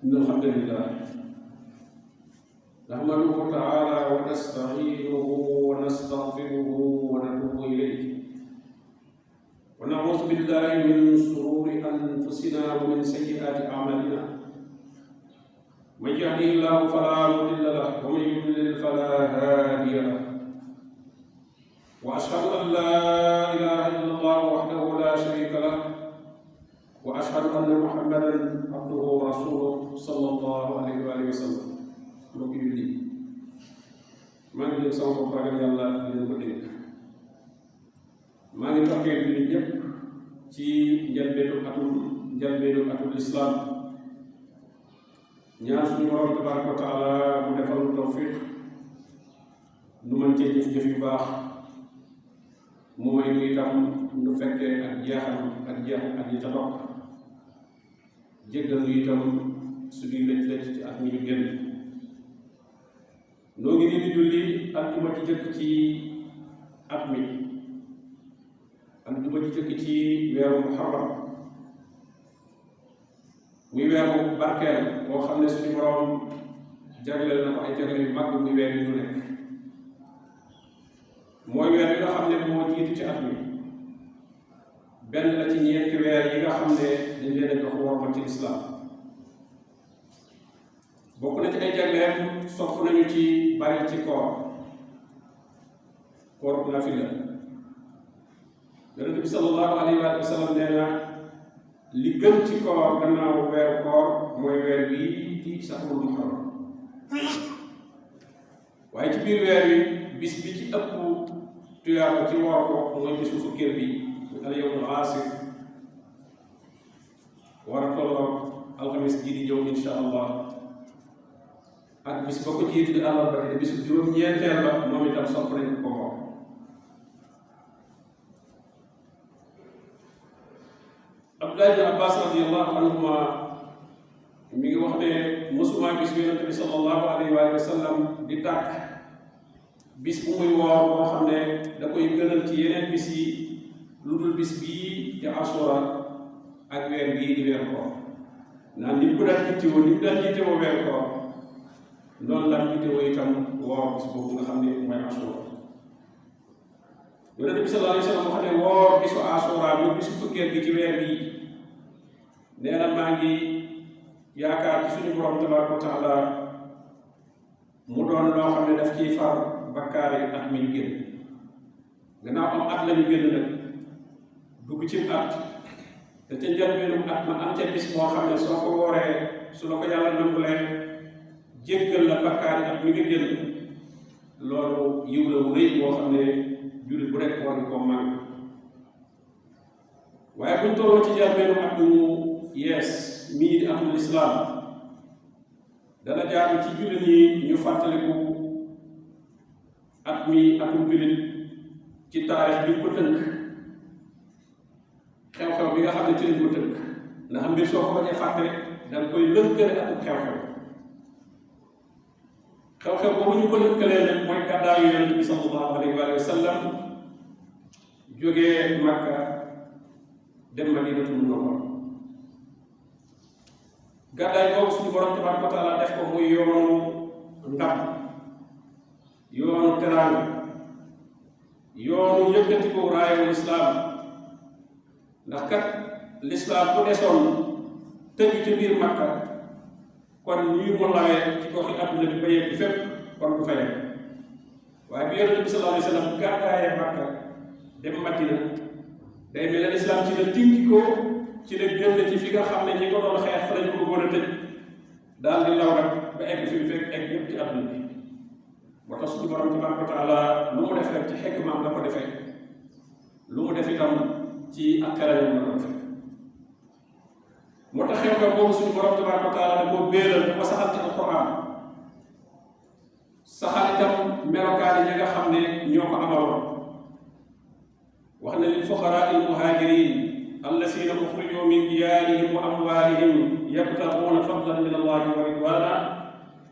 إن الحمد لله نحمده تعالى ونستعينه ونستغفره ونتوب إليه ونعوذ بالله من شرور أنفسنا ومن سيئات أعمالنا من يهده الله فلا مضل له ومن يضلل فلا هادي له وأشهد أن لا إله إلا الله وحده لا شريك له وأشهد أن محمدا عبده ورسوله صلى الله عليه وآله وسلم mbokk yu lii maa ngi dégg sama bopp ragal yàlla di leen ko dégg maa ngi tokkee jullit ñëpp ci njëlbeenu atum lislaam ñaan suñu borom tabaraka wa taala mu defal nu tawfiq nu mën cee jëf-jëf yu baax mu may nu itam nu fekkee ak jeexam ak yi ca topp jéggal nu itam suñuy lëj-lëj ci at mi ñu génn noo ngi nii di julli àjjuma ci jëkk ci at mi àjjuma ci jëkk ci weeru muharram muy weeru barkeel boo xam ne suñu borom jagleel na ko ay jagleel yu mag muy weer yi ñu nekk mooy weer yi nga xam ne moo jiitu ci at mi benn la ci ñeenti weer yi nga xam ne dañ leen a jox worma ci lislaam bokk na ci ay jagleem sopp nañu ci bari ci koor nafila yonent bi sallallahu alayhi wa sallam nee na li gën ci koor gannaaw weeru koor mooy weer bii di saxrul muharram waaye ci biir weer wi bis bi ci ëpp tuyaaba ci woor ko mooy bisu fukkeel bi al yawmul aasir war a tolloog alxamis ji di ñëw insha allah ak bis ba ko jiitu di àllarba di bisu juróom-ñeenteel ba moom itam sopp nañu ko moom Abdullah ibn Abbas radiyallahu anhuma mi ngi wax ne mosuma gis yonent bi sallallahu alayhi wa sallam di tàkk bis bu muy woor boo xam ne da koy gënal ci yeneen bis yi lu dul bis bii di asura ak weer bii di weer koor naan ni mu ko daan jiitewoo ni mu daan jiitewoo weer koor noonu la jiitewoo itam woor bis boobu nga xam ne mooy asura yonent bi sallallahu alayhi wa sallam wax ne woor bisu asura muy bisu fukkeel bi ci weer bii nee na maa ngi yaakaar ci suñu borom tabaraka wa taala mu doon loo xam ne daf ciy far bakkaar yi at mi ñu génn gannaaw am at la ñu génn nag dugg ci at te ca njëlbéenu at ma am ca bis moo xam ne soo ko wooree su la ko yàlla nangulee jéggal la bakkaar yi at mi nga génn loolu yiw la wu rëy boo xam ne jullit bu nekk war nga koo màng waaye buñ tolloo ci njëlbéenu at mu yees mii di atul islaam dana jaadu ci jullit ñi ñu fàttaliku at mi atum jullit ci taarix bi ko tënk xew-xew bi nga xam ne ci lañ ko tënk ndax mbir soo ko bañee fàtte danga koy lënkale atum xew-xew boobu ñu ko lënkalee nag mooy gàddaayu yonent bi sallallahu alayhi wa sallam jógee Makka dem Madinatul Munawwara gàddaay boobu suñu borom tabaraka wa taala def ko muy yoonu ndam yoonu teraanga yoonu yëkkati ko raayul islaam ndax kat lislaam bu desoon tëju ci biir Makka kon ñuy mu lawee ci goxi àdduna bi ba yegg fépp kon du fa yegg waaye bi yonent bi sallallahu alayhi wa sallam gàddaayee Makka dem Madina day mel ne lislaam ci la tinki ko ci la génn ci fi nga xam ne ñi ko doon xeex fa lañ ko bëggoon a tëj daal di law rek ba egg fi mu fekk egg yëpp ci àdduna bi moo tax suñu borom tabaraka wa taala lu mu def rek ci xikmaam la ko defee lu mu def itam ci ak xereñam la ko defee xew-xew boobu suñu borom tabaraka wa taala da koo béelal da ko saxal ci alquran saxal itam melokaan yi nga xam ne ñoo ko amaloon wax na lil fuqaraa al muhajirin allasina uxrijuu min diyaarihim wa amwaalihim yabtaguuna fadlan min allahi wa ridwana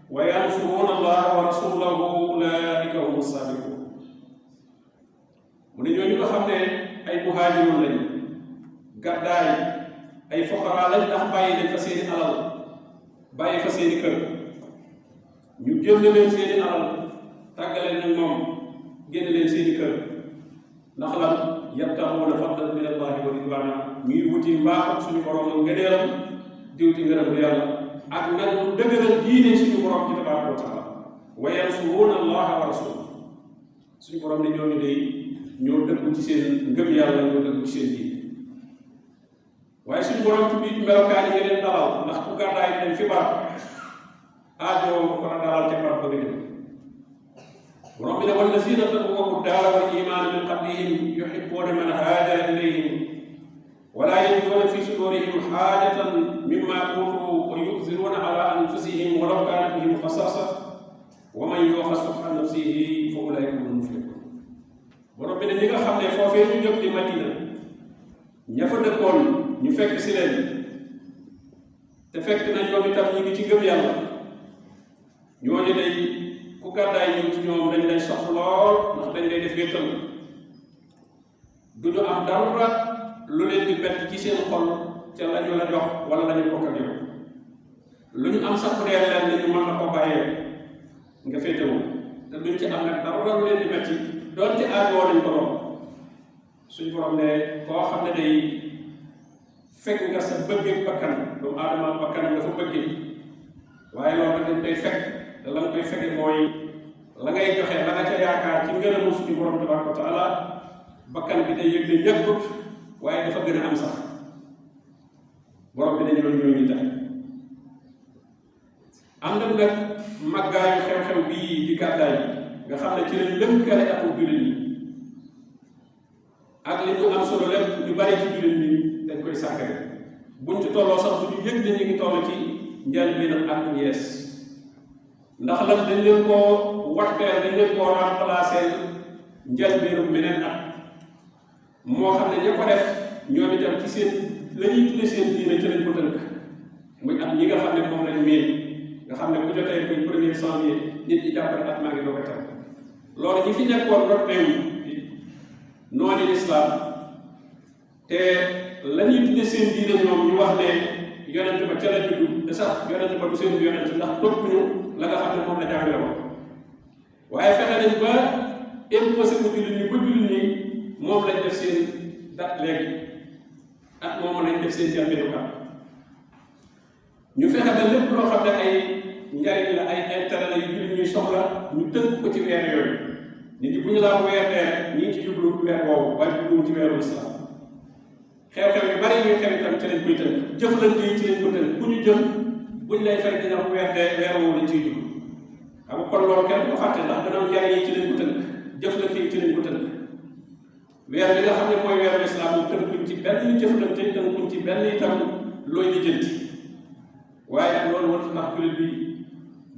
wa yansuruuna allaha wa rasulahu ulaika humu saadiqun mu ne ñooñu nga xam ne ay muhaajiroon lañu gàddaay ay fuqaraa lañ ndax bàyyi nañ fa seeni alal bàyyi fa seeni kër ñu génn leen seeni alal tàggale nañ moom génn leen seeni kër ndax lan yabtaxuuna fadlan min allahi wa ridwana ñuy wuti mbaaxam suñu borom ak ngëneelam di wuti ngërëm yàlla ak nag lu dëgëral diine suñu borom ci tabaraka wa taala wa yansuruuna allaha wa rasulahu suñu borom ne ñooñu day ñoo dëggu ci seen ngëm yàlla ñoo dëggu ci seen diine waaye suñu borom tudd melokaan yi leen dalal ndax ku gàddaay dem fi barab aajo ko la dalal ca barab ba nga jëm borom bi ne wallazina tabawwa'u daara wal iimaana min qablihim yuhibbuuna man haajara ilayhim wa laa yajiduuna fi sudurihim haajatan mimmaa uutuu wa yu'thiruuna alaa anfusihim walaw kaana bihim xasaasa wa man yuuqa shuhha nafsihi fa ulaa'ika humul muflihuun borom bi ne ñi nga xam ne foofee ñu jëm di Madina ña fa dëkkoon ñu fekk si leen te fekk na ñoom itam ñu ngi ci gëm yàlla ñooñu day ku gàddaay ñëw ci ñoom dañ lay sox lool ndax dañ lay def wéttal du ñu am dara lu leen di bett ci seen xol ca la ñu la jox wala la ñu bokk ak yow lu ñu am sax bu dee leen ne ñu mën na koo bàyyee nga féetewoo te duñ ci am nag dara lu leen di metti doonte aajoo nañ ko lool suñu borom ne koo xam ne day fekk nga sa bëggee bakkan doomu aadama bakkan dafa bëggee waaye loolu dañ koy fekk te la nga koy fekkee mooy la ngay joxe la nga ca yaakaar ci ngërëmu suñu borom tabaraka wa taala bakkan bi day yëg ne ñëkkut waaye dafa gën a am sax borom bi ne ñooñu ñooñu tax am na nag màggaayu xew-xew bii di gàddaay nga xam ne ci lañ lënkale ak jullit ñi ak li ñu am solo lépp ñu bari ci jullit ñi dañ koy sàkkare buñ ci tolloo sax bu ñu yëg ne ñu ngi toll ci njëlbéen ak yees ndax lan dañ leen koo watteel dañ leen koo remplacer njëlbéenu meneen at moo xam ne ña ko def ñoom itam ci seen la ñuy tudde seen diine ci lañ ko tënk muy at ñi nga xam ne moom lañ miin nga xam ne bu jotee muy premier janvier nit ñi jàpp at maa ngi doog a tam loolu ñi fi nekkoon rot réew noonu lislaam te la ñuy tudde seen diine ñoom ñu wax ne yonent ba ca la juddu te sax yonent ba du seen yonent ndax topp ñu la nga xam ne moom la jàngale woon waaye fexe nañ ba imposé ko jullit ñi ba jullit ñi moom lañ def seen date léegi at moom lañ def seen jàmbeelu at ñu fexe ba lépp loo xam ne ay njariñ la ay intérêt la yu jullit ñuy soxla ñu tënk ko ci weer yooyu nit ñi bu ñu laa weer dee ñi ngi ci jublu weer boobu waaye jubluwuñ ci weeru islam xew-xew yu bari ñuy xew itam ci lañ koy tënk jëflante yi ci lañ ko tënk ku ñu jëm buñ lay fay dina weer dee weer woowu lañ ciy jublu xam nga kon loolu kenn du ko fàtte ndax gannaaw njariñ yi ci lañ ko tënk jëflante yi ci lañ ko tënk weer bi nga xam ne mooy weeru islam moom tënkuñ ci benn jëflante tënkuñ ci benn itam looy lijjanti waaye nag loolu war tax jullit bi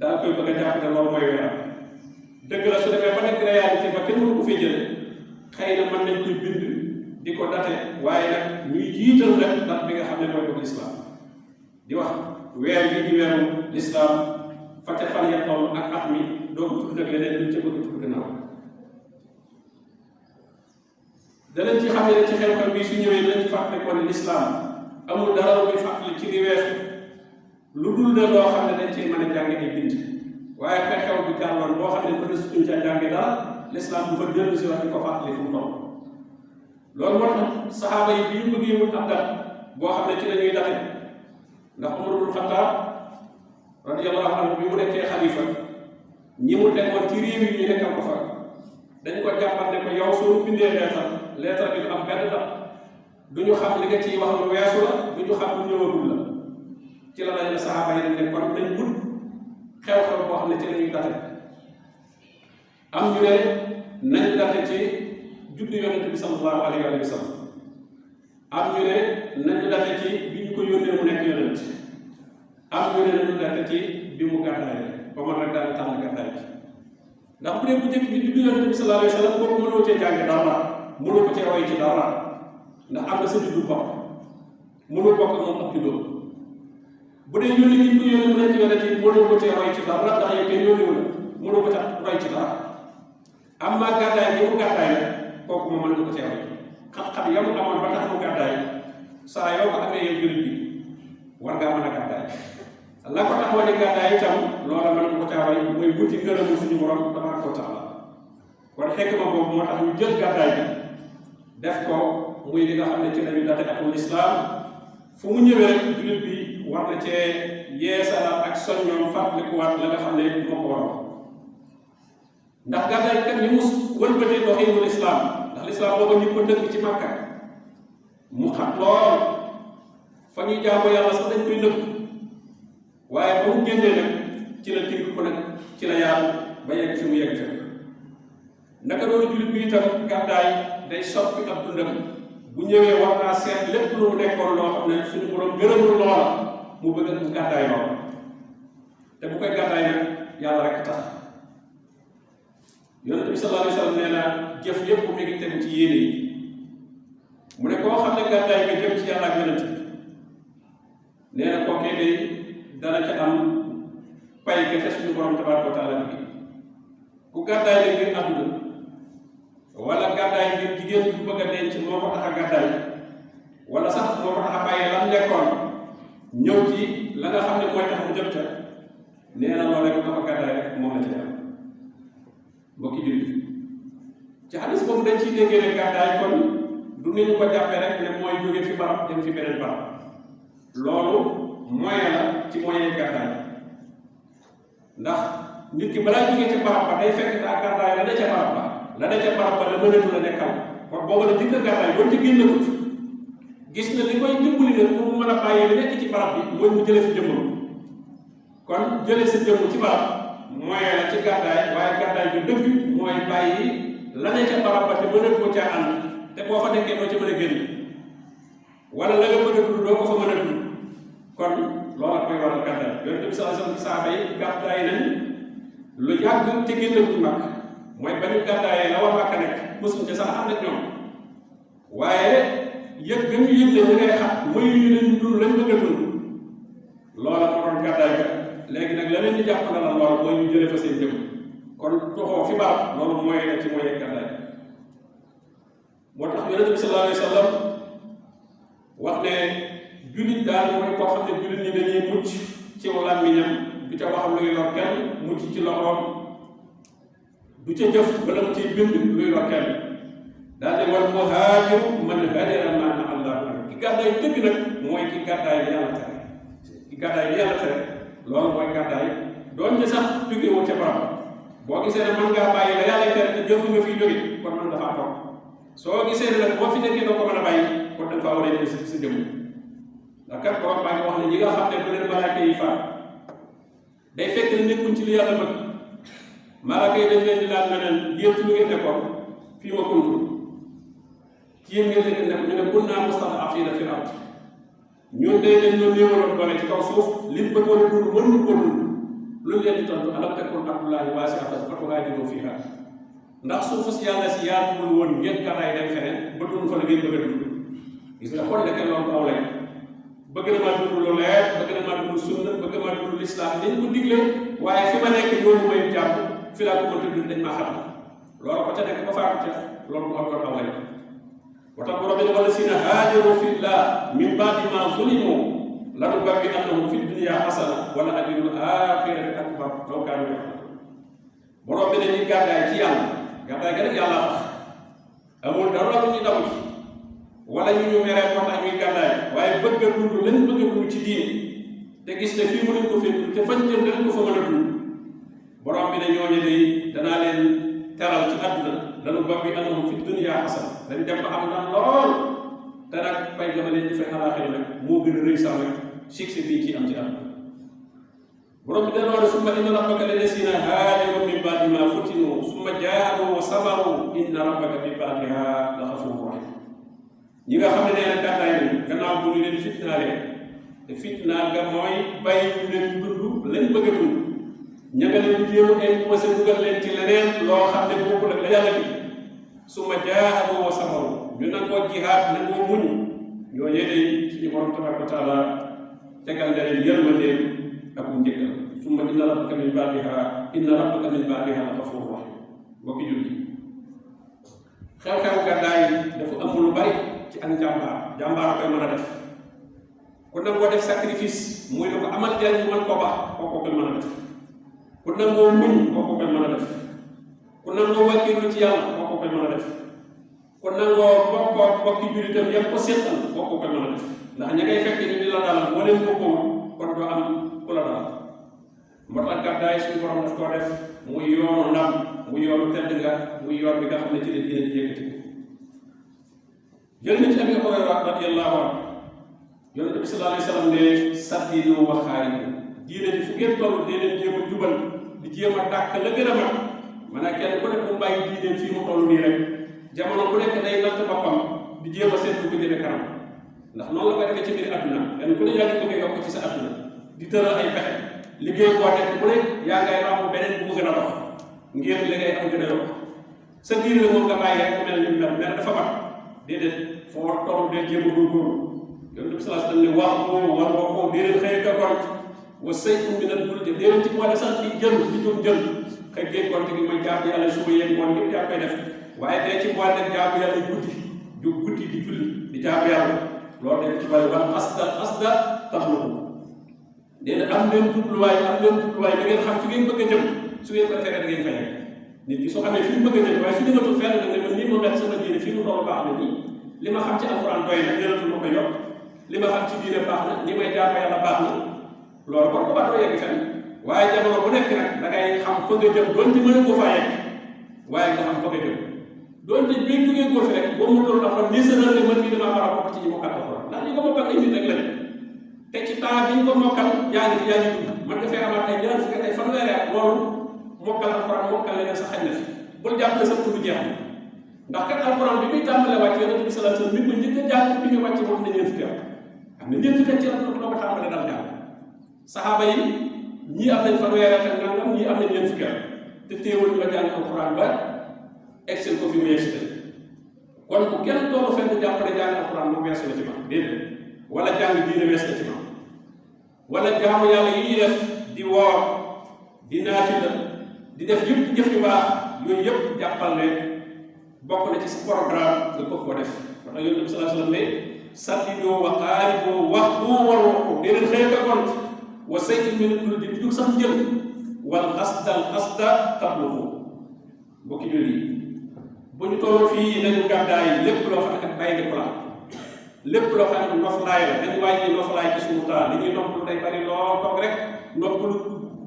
daal koy bëgg a jàpp ne loolu mooy weeram dëgg la su demee ba nekk réalité ba kenn mënu ko fi jële xëy na mën nañ koy bind di ko date waaye nag ñuy jiital nag ndax bi nga xam ne mooy bëgg lislaam di wax weer bi di weeru lislaam fa ca fan ya toll ak at mi doo ko tudd nag leneen luñ ca bëgg tudd gannaaw danañ ci xam ne ci xew-xew bi su ñëwee danañ ci fàttali ko ne lislaam amul dara lu muy fàttali ci di weesu lu dul ne loo xam ne dañ cee mën a jànge ay bind waaye xew-xew bi jàlloon boo xam ne ba desutuñ ca jànge dara lislaam bu fa dellu si wax di ko fàttali fu mu toll loolu moo tax saxaaba yi bi ñu bëggee wut ab dat boo xam ne ci la ñuy date ndax Umar ibn Xattaab radiyallahu anhu bi mu nekkee xalifa ñi mu tegoon ci réew yi ñu nekkal ko fa dañ ko jàppal ne ko yow soo bindee leetar bi du am benn dat du ñu xam li nga ciy wax lu weesu la du ñu xam lu ñëwagul la ci la dajale saxaaba yi dañ ne kon nañ wut xew-xew boo xam ne ci la ñuy date am ñu ne nañ date ci juddu yonent bi sallallahu alayhi wa sallam am ñu ne nañu date ci bi ñu biñ ko yónnee mu nekk yonent am ñu ne nañu nekk ci bi mu gàddaay ba man rek daal di tànn gàddaay bi ndax bu dee bu njëkk bi du yonent bi sallallahu alayhi wa sallam boobu mënoo cee jàng dara mënoo ko cee roy ci dara ndax am na sa juddu bopp mënoo bokk moom ab juddoo bu dee yónni gi ko yónni mu nekk yonent yi mënoo ko cee roy ci dara ndax yow kenn yónniwu la mënoo ko ca roy ci dara am maa gàddaay bi mu gàddaay la kooku moom mën nga ko cee roy xam-xam yamu amoon ba tax mu gàddaay saa yoo ko amee yow jullit bi war ngaa mën a gàddaay la ko taxaw di gàddaay itam loola mën nga ko caa roy mooy wuti ngërëmu suñu borom tabaaraka wa taala kon xikma boobu moo tax ñu jël gàddaay bi def ko muy li nga xam ne ci lañu date atul islam fu mu ñëwee rek jullit bi war na cee yeesalaat ak soññoom fàttalikuwaat la nga xam ne moo ko waral ndax gàddaay kat ni mu wëlbatee doxinul islam ndax lislaam booba ñu ko dëkk ci Makka mu xam lool fa ñuy jaamu yàlla sax dañ koy nëbb waaye ba mu génnee nag ci la tënk ko nag ci la yaatu ba yegg fi mu yegg fekk naka noonu jullit bi itam gàddaay day soppi ab dundam bu ñëwee war naa seet lépp lu mu nekkoon loo xam ne suñu borom gërëmul loola mu bëgg mu gàddaay lool te bu koy gàddaay nag yàlla rek tax yonent bi sallallahu alayhi wa sallam nee na jëf yépp mi ngi tegu ci yéene yi mu ne koo xam ne gàddaay nga jëm ci yàlla ak yonent nee na kookee day dana ca am pay ga ca suñu borom tabaaraka wa taala bi ku gàddaay la ngir àdduna wala gàddaay ngir jigéen bu bëgg a denc moo ko tax a gàddaay wala sax moo ko tax a bàyyi lam nekkoon ñëw ci la nga xam ne mooy tax mu jëm ca nee na loolu rek nga ko gàddaay rek moom la ci am mbokki jullit ci hadis boobu dañ ciy déggee ne gàddaay kon du ni ñu ko jàppee rek ne mooy jóge fi barab dem fi beneen barab loolu moyen la ci moyen gàddaay ndax nit ki balaa jógee ci barab ba day fekk daa gàddaay la ne ca barab ba la ne ca barab ba la mënatu la nekkal kon boobu la dikk gàddaay doon ci génnatut gis na li koy dimbali nag pour mu mën a bàyyi li nekk ci barab bi mooy mu jëlee fi jëmmam kon jëlee sa jëmm ci barab moyen la ci gàddaay waaye gàddaay bi dëgg mooy bàyyi la ne ca barab ba te mënatoo caa ànd te boo fa nekkee doo ci mën a génn wala la nga bëgg a dund doo ko fa mën a dund kon loolu ak koy waral gàddaay yonent bi sallallahu alayhi wasallam saaba yi gàddaay nañ lu yàgg te génnaguñ mag mooy ba ñu gàddaayee la war Makka nekk mosuñ ca sax ànd ak ñoom waaye yëg ga ñu yëg ne ñu ngay xat muy ñu leen dund lañ bëgg a dund loola moo doon gàddaay ga léegi nag la leen di jàpp na la lool mooy ñu jëlee fa seen jëm kon toxoo fi barab loolu mooy la ci mooy gàddaay moo tax yonent bi sallallahu alayhi wasallam wax ne jullit daal mooy koo xam ne jullit ñi dañuy mucc ci làmmiñam du ca wax luy lor kenn mucc ci loxoom du ca jëf bala mu ciy bind luy lor kenn daal ne wal muhaajiru man haajara maa nahaa Allaahu anhu ki gàddaay dëgg nag mooy ki gàddaay li yàlla tere ki gàddaay li yàlla tere loolu mooy gàddaay doon ci sax jóge woo ca barab boo gisee ne mën ngaa bàyyi la yàlla tere te jëfu nga fiy jóge kon mën dafaa toog soo gisee ne nag boo fi nekkee doo ko mën a bàyyi kon dañ faa war a ñëw si jëmm ndax kat borom baa ngi wax ne ñi nga xam ne bu leen malaaka yi faat day fekk ne nekkuñ ci li yàlla bëgg malaaka yi dañ leen di laaj meneen yéen ci lu ngeen nekkoon fii ma kuntu ci yéen ngeen nekk ñu ne kunnaa mustad'afiina fil ard ñun day dañ ñoo néewaloon doole ci kaw suuf liñ bëggoon a dund mënuñu ko dund luñ leen di tontu alam takun ardullaahi waasi'atan fatuhaajiru fiihaa ndax suuf si yàlla si yaatuwul woon ngeen gàddaay dem feneen ba dund fa la ngeen bëgg a dund gis nga xool nekkee loolu aw lay bëgg na maa dund lu leer bëgg na maa dund sunna bëgg maa dund lislaam dañ ko digle waaye fi ma nekk loolu may jàpp fi laa ko mënta dund dañ maa xam loolu ko ca nekk ba faatu ca loolu mu am loolu aw lay wa tax borom bi ne wallaziina haajaru fillah min ba'di maa zulimu lanubawwi'annahum fi dunya hasana wala ajrul aaxirati akbar law kaanu ya'lamuun borom bi ne ñuy gàddaay ci yàlla gàddaay ga rek yàlla tax amul dara lu ñu daw ci wala ñu ñu meree moo tax ñuy gàddaay waaye bëgg a dund lañ bëgg a dund ci diine te gis ne fii mënuñ ko fee dund te fañ jëm dañ ko fa mën a dund borom bi ne ñooñu day danaa leen teral ci àdduna lanubawwi'annahum fi dunya hasana dañ dem ba am ndam lool te nag fay gama leen di fay alaaxira nag moo gën a rëy sax rek succès bii ci am ci àdduna borom bi dana wax ne summa inna rabbaka lillaziina haajaru min ba'di maa futinu summa jaahadu wa sabaru inna rabbaka min ba'dihaa la ghafuurun rahiim ñi nga xam ne nee na gàddaay nañ gannaaw bu ñu leen fitnaalee te fitnaal ga mooy bàyyi leen dund lañ bëgg a dund ña nga leen di jéem a imposé dugal leen ci leneen loo xam ne bokkul ak la yàlla bi su ma jaahadu wa sabaru ñu nangoo jihaad nangoo muñ ñooñee day suñu borom tabaraka wa taala tegal na leen yërmandeem ak njëkkal summa inna rabbaka min ba'diha la ghafurur rahim mbokki julli xew-xew gàddaay dafa ëmb lu bari ci ak jàmbaar koy mën a def ku nangoo def sacrifice muy lu ko amal njariñ ñu mën koo baax kooko koy mën a def ku nangoo muñ kooko koy mën a def ku nangoo wàkkiirlu ci yàlla kooko koy mën a def ku nangoo mbokki jullitam yëpp ko séqal kooko koy mën a def ndax ña ngay fekk ñu di la dalal moo leen bokkoo kon doo am ku la dalal moo tax gàddaay suñu borom daf koo def muy yoonu ndam muy yoonu tedd nga muy yoon bi nga xam ne ci la diine ji yëkkati jël na ci Abi Hurayra radiyallahu anhu yonent bi sallallahu alayhi wa sallam ne saddidu wa xaaribu diine ji fu ngeen toll dee leen jéem a jubal di jéem a dàkk la gën a mag maanaam kenn ku nekk mu bàyyi diine fii mu toll nii rek jamono bu nekk day natt boppam di jéem a seet bu ko jëme kanam ndax noonu la koy defee ci biir adduna kenn ku ne yaa ngi bëgg a yokk ci sa adduna di tëral ay pexe liggéey boo nekk bu ne yaa ngay romb beneen bu mu gën a dox ngir li ngay am gën a yokk sa diine moom nga bàyyi rek mel ni mel mais dafa mat déedéet foo toll dee jéem a góorgóorlu yonent bi sallallahu alayhi wa sallam ne wax boo war nga koo déedéet xëy ka gont wa saytu mi nan dul jël déedéet ci boole sax di jël di jóg jël xëy géej gont gi mooy jaamu yàlla suba yéen moom yëpp yaa koy def waaye dee ci boole nag jaamu yàlla guddi jóg guddi di julli di jaamu yàlla loolu dañ ci bari wala asda tax na ko nee na am leen jubluwaay da ngeen xam fi ngeen bëgg a jëm su ngeen ko defee da ngeen fay nit ki soo xamee fi mu bëgg a jëm waaye su dematul fenn nag ne man nii moom la sama diine fii mu toll baax na nii li ma xam ci alxuraan doy na jëlatul ma ko yokk li ma xam ci diine baax na ni may jaamu yàlla baax na loolu kon ko ba doo yegg fenn waaye jamono bu nekk nag da ngay xam fa nga jëm doonte mën a ko faa yegg waaye nga xam fa nga jëm doonte bii jógee ko fi rek boo mu toll dafa nisëral ne man mii damaa war a bokk ci ñi mokkal alxuraan ndax ñi ko mokkal ay nit rek lañ te ci temps bi ñu ko mokkal yaa ngi dund man dafay amaat ay ñaar fukki ay fanweeri at loolu mokkal alxuraan mokkal leneen sa xañ na fi bul jàpp ne sa tudd jeex na ndax kat alxuraan bi muy tàmbalee wàcc yonent bi sallallahu alayhi wasallam mi ko njëkk a jàng bi muy wàcc moom ne ñeent fukki at am na ñeent fukki at ci la doo ko tàmbalee dal jàng saxaaba yi ñii am nañ fanweeri at ak nangam ñii am nañ ñeent fukki at te teewul ñu jàng alxuraan ba excel ko fi mu yegsi tey kon bu kenn tollu fenn jàpp ne jàng alxuraan moom weesu la ci man déedéet wala jàng diine wees la ci man wala jaamu yàlla yi ñuy def di woor di naafila di def yëpp jëf yu baax yooyu yëpp jàppal ne bokk na ci sa programme nga bëgg ko def wax na yonent bi sallallahu alayhi wa sallam ne saddidoo wa qaariboo wax boo war wax ko dee leen xëy ka gont wa saytu min dul di jug sax njël wal xasda tabluhu mbokki julli yi bu ñu toll fii nañu gàddaay lépp loo xam ne ak bàyyi ko la lépp loo xam ne noflaay la dañu wàññi noflaay ci suñu temps li ñuy noppalu day bari lool toog rek noppalu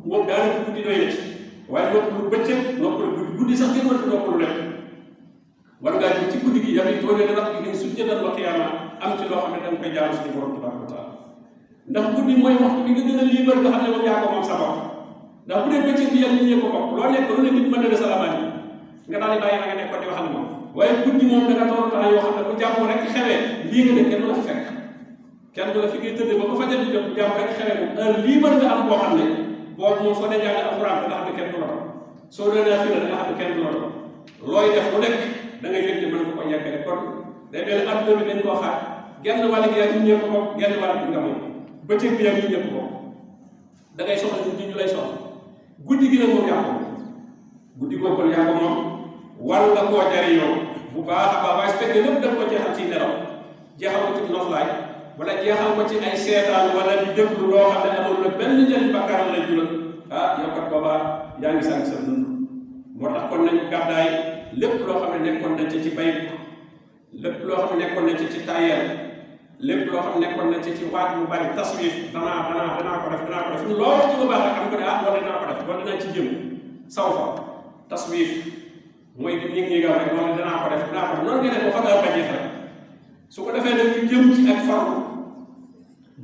moom daanaka guddi doy na ci waaye noppalu bëccëg noppalu guddi sax gën a noppalu rek war ngaa ji ci guddi gi yàlla toog ne rab gi su jëndal wa qiyaama am ci loo xam ne danga koy jaamu suñu borom tabaraka wa taala ndax guddi mooy waxtu bi nga gën a liibar nga xam ne moom yaa ko moom sa bopp ndax bu dee bëccëg bi yàlla nit ñee ko bokk loo nekk lu ne nit mën na salaamaaleykum nga daal di bàyyi na nga nekkoon di wax ak moom waaye guddi moom da nga toll temps yoo xam ne bu jàmm rek xewee lii nga ne kenn du la fi fekk kenn du la fi ngay tëddee ba ba fajar di jot bu jàmm rek xewee moom heure lii mën nga am boo xam ne boobu moom soo dee jàng alxuraan da nga xam ne kenn du la toog soo dee naa fi da nga xam ne kenn du la toog looy def bu nekk da nga yëg ne mën nga ko yeggale kon day mel ne adduna bi dañ koo xaar genn wàll gi yaa nit ñee ko bokk genn wàll gi nga moom bëccëg bi yaa nit ñee ko bokk da ngay soxla nit ñi ñu lay soxla guddi gi nag moom yaa ko moom guddi googu kon yaa ko moom war nga koo jariñoo bu baax a baax waaye su fekkee lépp da nga ko jeexal ci nelaw jeexal ko ci noflaay wala jeexal ko ci ay seetaan wala di déglu loo xam ne amul la benn njëriñ bakkaar la jural ah yow kat boobaa yaa ngi sànq sa dund moo tax kon nañu gàddaay lépp loo xam ne nekkoon na ci bay lépp loo xam ne nekkoon na ci tayel lépp loo xam ne nekkoon na ci waat mu bari taswif danaa ko def loo wax ci lu baax rek am ko ne ah loolu dinaa ko def loolu dinaa ci jëm saw fa taswif mooy di ñëg-ñëgal rek loolu danaa ko def noonu nga def ba fa dara ba jeex rek su ko defee nag ñu jëm ci ak farlu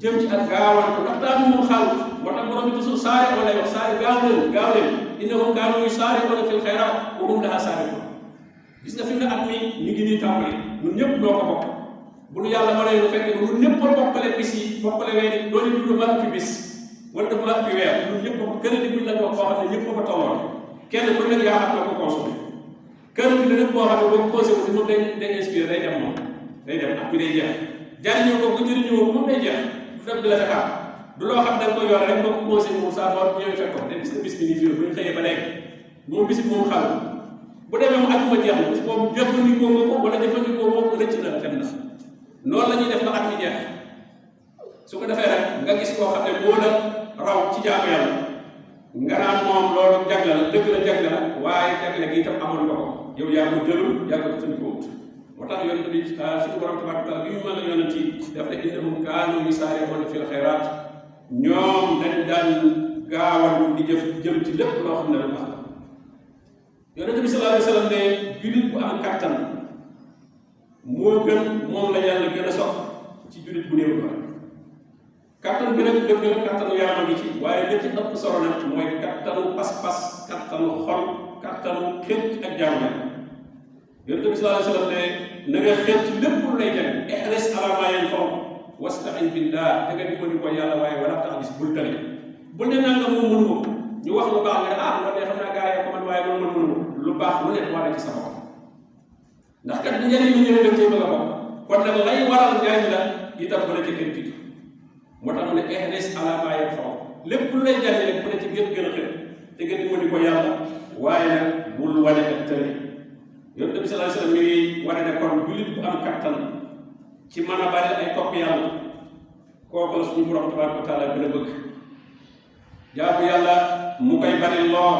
jëm ci ak gaawantu ndax daal moom xaalut moo tax borom bi toujours saare wala wax saare gaaw leen innahum kaanu yusaari'uuna fil xayraat wa hum lahaa saabiquun gis nga fi mu ne at mi ñu ngi nii tàmbali ñun ñëpp doo ko bokk bu nu yàlla mënee lu fekkee lu ñëpp a bokkale bis yi bokkale weer yi doon dund ma ëppi bis wala dafa ma ëppi weer lu ñëpp a gën a di buñ la jox boo xam ne ñëpp a ko tolloon kenn ku nekk yaa xam ne ko consommé kër bi la nag boo xam ne boo ko consommé moom day inspiré day dem moom day dem ak bi day jeex jariñoo ko bu jëriñoo ko moom day jeex du fekk di la fekkaat du loo xam da nga ko yore rek boo ko consommé moom saa boo ñëwee fekk ko te gis nga bis bi nii fii bu ñu xëyee ba léegi moom bis bi moom xal bu demee mu at ma jeex na bis boobu jëfandikoo nga ko wala jëfandikoo moo ko rëcc na dem na noonu la ñuy def ba at mi jeex su ko defee rek nga gis koo xam ne moo la raw ci jaamu yàlla nga naan moom loolu jagle la dëgg la jagle la waaye jagle gi itam amoon nga ko yow yaa ko jëlul yaa ko jëfandikoo wut moo tax yonent bi suñu borom tabaaraka taala bi mu mën a yonent yi daf ne innahum kaanu yusaari'uuna fil xayraat ñoom dañ daan gaawal di jëm ci lépp loo xam ne lu baax la yonent bi sallallahu alayhi wa sallam ne jullit bu am kattan moo gën moom la yàlla gën a sopp ci jullit bu néew doole kattan bi nag dëgg la kattanu yaram gi ci waaye li ci ëpp solo nag mooy kattanu pas-pas kattanu xol kattanu xëcc ak jaamu yàlla yonent bi sallallahu alayhi wa sallam ne na nga xëcc lépp lu lay jëriñ ihris alaa maa yanfa'uk wasta'in billah da nga dimbali ko yàlla waaye wala ta'jis bul tële bul ne naa nga moom mënu ko ñu wax lu baax nga ne loolu de xam naa gaa yi ko man waaye man mënu lu baax lu nekk war na ci sa bopp ndax kat bu njëriñ li ñëwee dem cee bëgg a bokk kon nag lay waral njëriñ la itam bu ne ci kenn tiitu moo tax mu ne ihris alaa maa yanfa'uk lépp lu lay jëriñ rek bu ne ci gën a xëy te gën dimbali ko yàlla waaye nag bul wane ak tële yonent bi sallallahu alayhi wa sallam mi ngi wane ne kon jullit bu am kattan ci mën a bari ay topp yàlla kooku la suñu borom tabaaraka wa taala gën a bëgg jaamu yàlla mu koy bari lool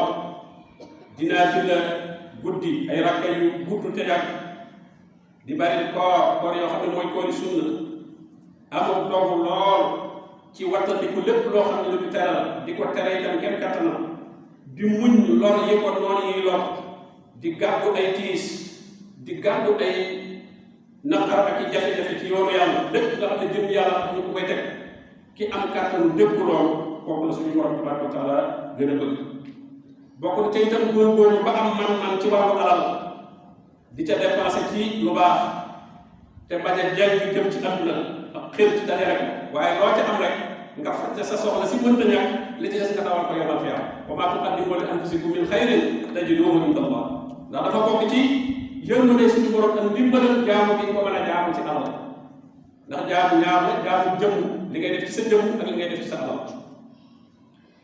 dinaa fi la guddi ay rakka yu gudd te yàgg di bari koor yoo xam ne mooy koori sunna amul dogu lool ci wattandiku lépp loo xam ne lu ñu tere la di ko tere itam kenn kattanam di muñ lor yi ko noonu yi lor di gàddu ay tiis di gàddu ay naqar ak i jafe-jafe ci yoonu yàlla lépp nga xam ne jëm yàlla ak ñu ko koy teg ki am kàttanu dégg loolu kooku la suñu borom tabaaraka wa taala gën a bëgg bokk na ca itam góorgóorlu ba am man-man ci wàllu alal di ca dépensé ci lu baax te bañ a jaay bi jëm ci àdduna ak xër ci dane rek waaye loo ca am rek nga fàtte sa soxla si mënta ñàkk li ci des nga dawal ko yomal xiyaam wa maa tuqaddimu li anfusikum min xayrin tajiduuhu inda Allah ndax dafa bokk ci yërmande suñu borom ak ndimbalal jaamu gi ko mën a jaamu ci alal ndax jaamu ñaar la jaamu jëmm li ngay def ci sa jëmm ak li ngay def ci sa alal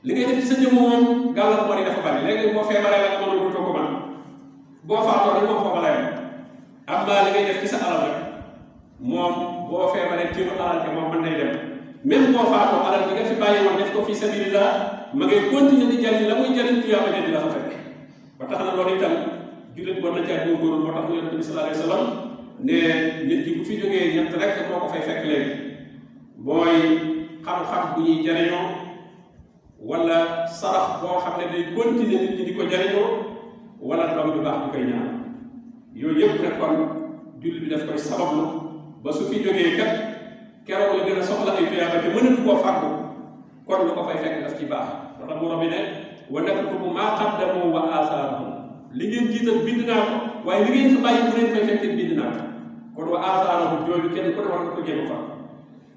li ngay def ci sa jëmm moom gàllankoor yi dafa bari léegi boo feebaree la nga mën a dutoo ko man boo faatoo rek moom foofa la yem am naa li ngay def ci sa alal rek moom boo feebaree tiiru alal te moom mën nay dem même boo faatoo alal bi nga fi bàyyi woon def ko fi sabilillah ma ngay continuer di jariñ la muy jariñ tuyaaba jënd la fa fekk ba tax na loolu itam jullit war na caa góorgóorlu moo tax Yonent bi sallallahu alayhi wa sallam ne nit ki bu fi jógee ñett rek moo ko fay fekk léegi mooy xam-xam bu ñuy jariñoo wala sarax boo xam ne day continuer nit ñi di ko jariñoo wala doom bi baax bu koy ñaan yooyu yëpp nag kon jullit bi daf koy sabablu ba su fi jógee kat keroog la gën a soxla ay tuyaaba te mënatu koo fàggu kon lu ko fay fekk daf ci baax wala borom bi ne wa naktubu maa qaddamu wa aasaarahum li ngeen jiital bind naa ko waaye li ngeen fi bàyyi bu leen fay fekk bind naa ko kon wa aasaarahum jooju kenn ku ne war nga ko jéem a fàggu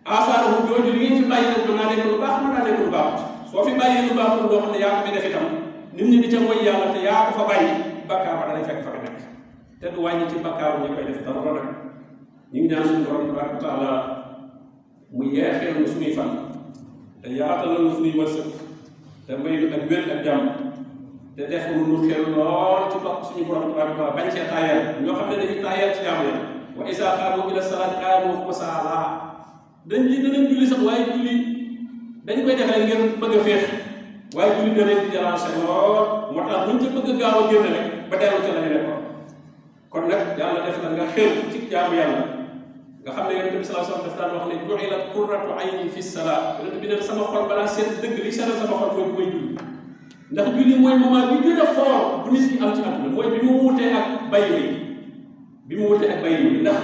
aasaarahum jooju li ngeen fi bàyyi nag mën naa nekk lu baax mën naa nekk lu baaxut soo fi bàyyi lu baaxul loo xam ne yaa ko fi def itam nit ñi di ca mooy yàlla te yaa ko fa bàyyi bakkaar ba dalay fekk fa nga nekk te du wàññi ci bakkaaru ñu koy def dara nag ñu ngi ñaan suñu borom tabaaraka wa taala mu yeexeel ñu suñuy fan te yaatal ñu suñuy wërsëg te may ñu ak wér ak jàmm te def lu xew lool ci topp suñu borom tabaaraka wa taala bañ cee taayal ñoo xam ne dañuy taayal ci jaamu yàlla wa izaa qaamu ila salaati qaamu kusaala danañ julli sax waaye julli dañ koy defee ngir bëgg a féex waaye julli da leen di déranger lool moo tax buñ ca bëgg a gaaw a génne rek ba dellu ca la ñu nekkoon kon nag yàlla def na nga xel ci jaamu yàlla nga xam ne Yonent bi sallallahu alayhi wasallam daf daan wax ne ju'ilat qurratu ayni fi salaat Yonent bi ne sama xol balaa seet dëgg li seetal sama xol mooy bu may julli ndax julli mooy moment bi gën a fort bu nit ki am ci àdduna mooy bi mu wutee ak bàyyi bi mu wutee ak bàyyi ndax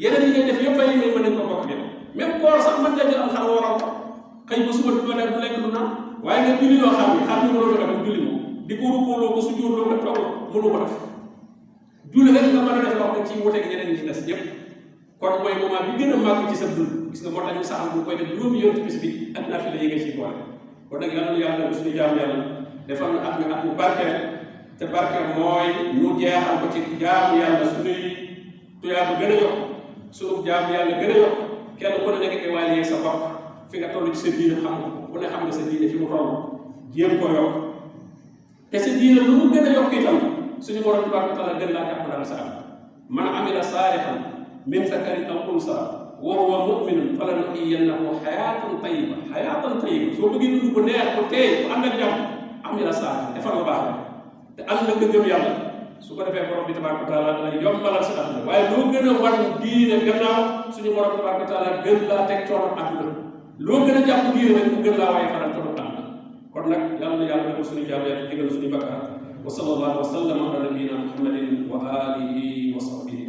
yeneen yi ngay def yëpp bàyyi mën nañ ko bokk dem même koor sax mën nga jël am xar waral ko xëy ba suba du lekk du naan waaye nga julli loo xam ne xam ni mënoo fexe ba julli moom di ko rukkoo ko sujjóot ko toog mënu ko def julli rek nga mën a def loo xam ne ci wuteeg ñeneen ñi ci des ñëpp kon mooy moment bi gën a màgg ci sa dund gis nga moo tax ñu saxal bu koy def juróomi yoon ci bis bi ak naafila yi nga ci boole kon nag yàlla na yàlla suñu jaam yàlla defal na at mi barkeel te barkeel mooy ñu jeexal ko ci jaamu yàlla suñuy tuyaaba gën a yokk suñu jaamu yàlla gën a yokk kenn ku ne nekk évaluer sa bopp fi nga toll ci sa diine xam nga ku ne xam nga sa diine fi mu toll jéem koo yokk te sa diine lu mu gën a yokk itam suñu borom tabaaraka wa taala gën laa jàppalal sa am man amila saalihan min zakarin aw unsaa wa huwa mu'minun falanuhyiyannahu hayaatan tayyiba soo bëggee dund bu neex bu teey bu ànd ak jàmm amila saalihan defal lu baax te ànd nga gëm yàlla su ko defee borom bi tabaaraka wa taala dana yombalal sa àdduna waaye loo gën a wan diine gannaaw suñu borom tabaaraka wa taala gën laa teg coono àdduna loo gën a jàpp diine rek mu gën laa waaye faral coono àdduna kon nag yàlla na yàlla defal suñu jaam yàlla digal suñu bakkaar wa sallallahu wa sallam ala nabiyyina muhammadin wa alihi wa sahbihi